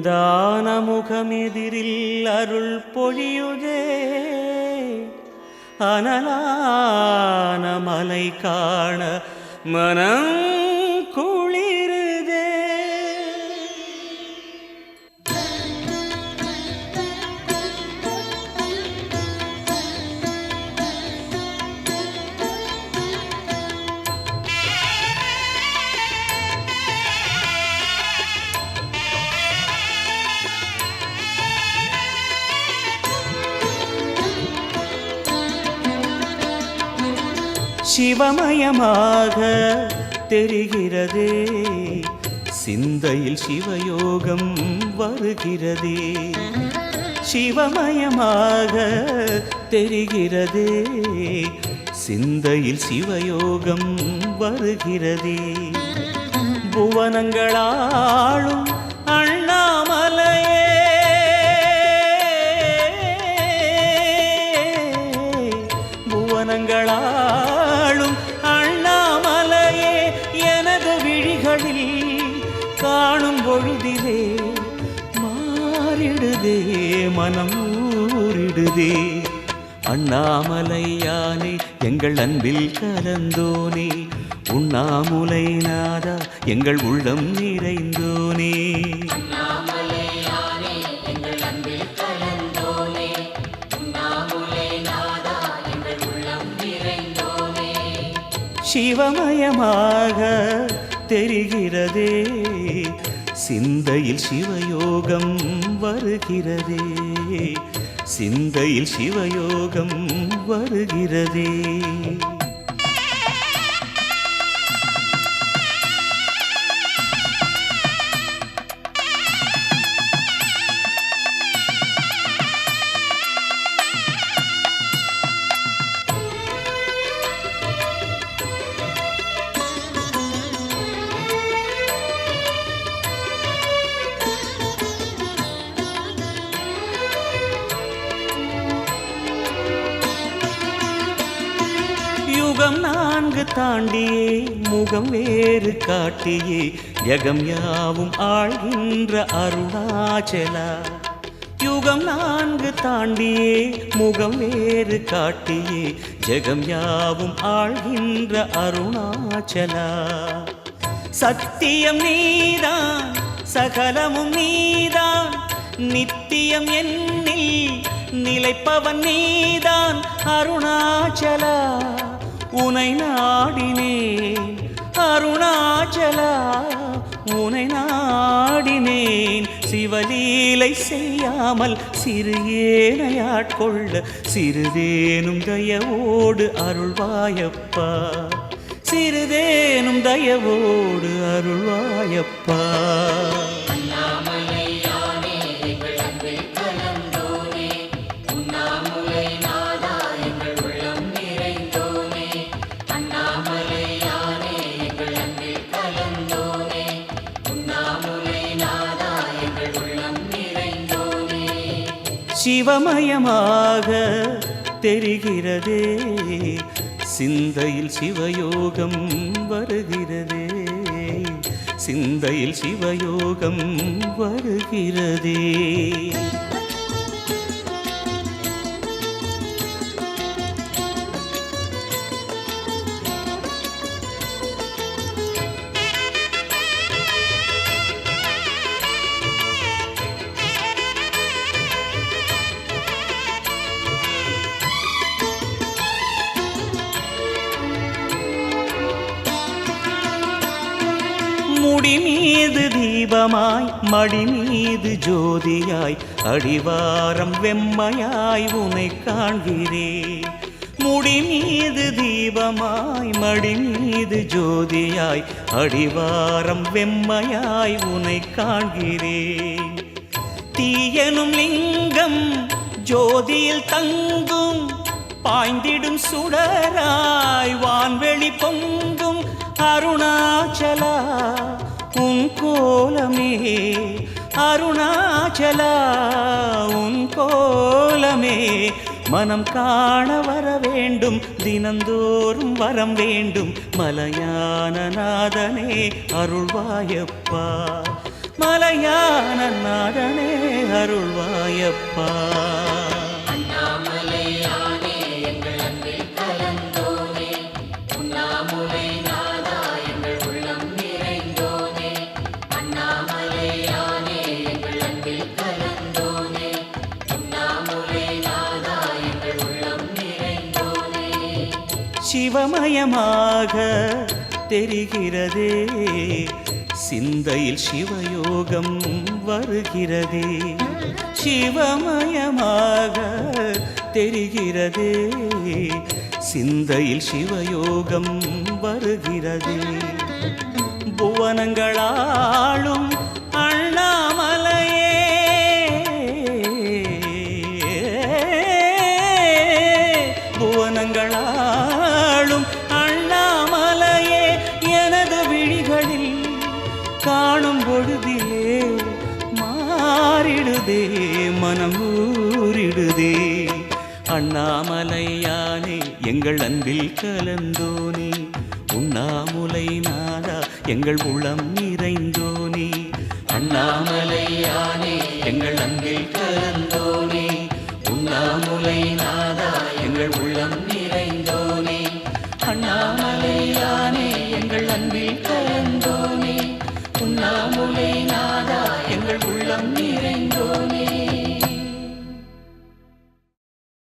அந்தான முகமெதிரில் அருள் பொழியுதே, அனலான மலை காண மனம் குளிருதே. சிவமயமாக தெரிகிறதே, சிந்தையில் சிவயோகம் வருகிறதே. சிவமயமாக தெரிகிறதே, சிந்தையில் சிவயோகம் வருகிறதே. புவனங்களாளும் அண்ணாமலையே, புவனங்களாளும் அண்ணாமலையே, எனது விழிகளில் காணும் பொழுதிலே மாறிடுதே, மனம் ஊறிடுதே. அண்ணாமலையானே எங்கள் அன்பில் கலந்தோனே, உண்ணாமுலை நாதா எங்கள் உள்ளம் நிறைந்தோனே. சிவமயமாக தெரிகிறதே, சிந்தையில் சிவயோகம் வருகிறதே, சிந்தையில் சிவயோகம் வருகிறதே. யுகம் 4 தாண்டியே முகம் வேறு காட்டியே, யகம் யாவும் ஆழ்கின்ற அருணாச்சலா. யுகம் 4 தாண்டியே முகம் வேறு காட்டியே, ஜகம் யாவும் ஆழ்கின்ற அருணாச்சலா. சத்தியம் நீதான், சகலமும் நீதான், நித்தியம் என்னில் நிலைப்பவன் நீதான் அருணாச்சலா. உனை நாடினேன் அருணாச்சலா, உனை நாடினேன். சிவலீலை செய்யாமல் சிறு ஏனையாட்கொள்ள சிறிதேனும் தயவோடு அருள்வாயப்பா, சிறிதேனும் தயவோடு அருள்வாயப்பா. சிவமயமாக தெரிகிறதே, சிந்தையில் சிவயோகம் வருகிறதே, சிந்தையில் சிவயோகம் வருகிறதே. முடி மீது தீபமாய் மடி மீது ஜோதியாய், அடிவாரம் வெம்மையாய் உனை காண்கிறேன். முடி மீது தீபமாய் மடி மீது ஜோதியாய், அடிவாரம் வெம்மையாய் உனை காண்கிறேன். தீயனும் லிங்கம் ஜோதியில் தங்கும், பாய்ந்திடும் சுடராய் வான்வெளி பொங்கும் அருணாச்சலா. உன் கோலமே அருணாச்சலா, உன் கோலமே மனம் காண வர வேண்டும், தினந்தோறும் வரம் வேண்டும். மலையான நாதனே அருள்வாயப்பா, மலையான நாதனே அருள்வாயப்பா. அண்ணாமலையானே எங்கள் அன்பில் கலந்தோனே, உண்ணாமுலை நாதா எங்கள் உள்ளம் நிறைந்தோனே. அண்ணாமலையானே எங்கள் அன்பில் கலந்தோனே, உண்ணாமுலை நாதா எங்கள் உள்ளம் நிறைந்தோனே. சிவமயமாக தெரிகிறதே, சிந்தையில் சிவயோகம் வருகிறதே. சிவமயமாக தெரிகிறதே, சிந்தையில் சிவயோகம் வருகிறதே. புவனங்களாளும் அண்ணாமலையே, புவனங்களாளும் அண்ணாமலையே, எனது விழிகளில் காணும் பொழுதிலே மாறிடுதே மனம் ஊறிடுதே. அண்ணாமலையானே எங்கள் அன்பில் கலந்தோனே, உண்ணாமுலை நாதா எங்கள் உளம் நிறைந்தோனே. அண்ணாமலையானே எங்கள் அன்பில் கலந்தோனே, உண்ணாமுலை நாதா எங்கள் உள்ளம் நிறைந்தோனே. அண்ணாமலையானே எங்கள் அன்பில் கலந்தோனே, உண்ணாமுலை